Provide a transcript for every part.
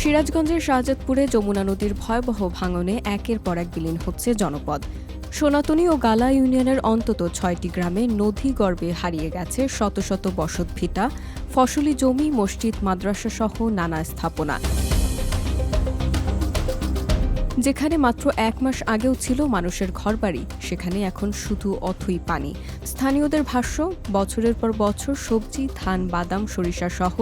সিরাজগঞ্জের শাহজাদপুরে যমুনা নদীর ভয়াবহ ভাঙনে একের পর এক বিলীন হচ্ছে জনপদ। সোনাতনী ও গালা ইউনিয়নের অন্তত ৬টি গ্রামে নদীগর্ভে হারিয়ে গেছে শত শত বসতভিটা, ফসলি জমি, মসজিদ, মাদ্রাসাসহ নানা স্থাপনা। যেখানে মাত্র ১ মাস আগেও ছিল মানুষের ঘরবাড়ি, সেখানে এখন শুধু অথই পানি। স্থানীয়দের ভাষ্য, বছরের পর বছর সবজি, ধান, বাদাম, সরিষা সহ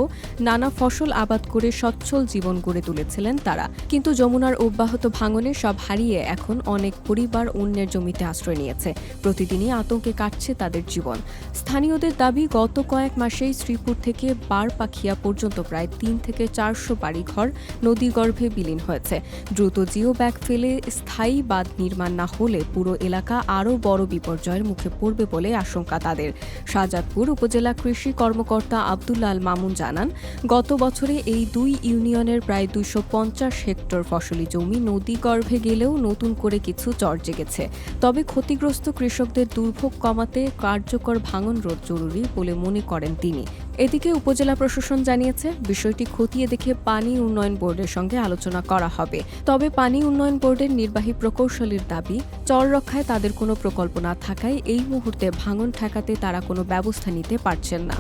নানা ফসল আবাদ করে সচ্ছল জীবন গড়ে তুলেছিলেন তারা। কিন্তু যমুনার অব্যাহত ভাঙনে সব হারিয়ে এখন অনেক পরিবার অন্যের জমিতে আশ্রয় নিয়েছে। প্রতিদিনই আতঙ্কে কাটছে তাদের জীবন। স্থানীয়দের দাবি, গত কয়েক মাসেই শ্রীপুর থেকে বারপাখিয়া পর্যন্ত প্রায় ৩ থেকে ৪০০ বাড়িঘর নদীগর্ভে বিলীন হয়েছে। দ্রুত জিও ব্যাগ ফেলে স্থায়ী বাঁধ নির্মাণ না হলে পুরো এলাকা আরও বড় বিপর্যয়ের মুখে পড়বে বলে আশঙ্কা তাদের। শাহজাদপুর উপজেলা কৃষি কর্মকর্তা আব্দুল্লাহ আল মামুন জানান, গত বছরে এই দুই ইউনিয়নের প্রায় ২৫০ হেক্টর ফসলি জমি নদীগর্ভে গেলেও নতুন করে কিছু চর জেগেছে। তবে ক্ষতিগ্রস্ত কৃষকদের দুর্ভোগ কমাতে কার্যকর ভাঙন রোধ জরুরি বলে মনে করেন তিনি। এদিকে উপজেলা প্রশাসন জানিয়েছে, বিষয়টি খতিয়ে দেখে পানি উন্নয়ন বোর্ডের সঙ্গে আলোচনা করা হবে। তবে পানি উন্নয়ন বোর্ডের নির্বাহী প্রকৌশলীর দাবি, চর রক্ষায় তাদের কোনো প্রকল্প না থাকায় এই মুহূর্তে ভাঙন ঠেকাতে তারা কোনো ব্যবস্থা নিতে পারছেন না।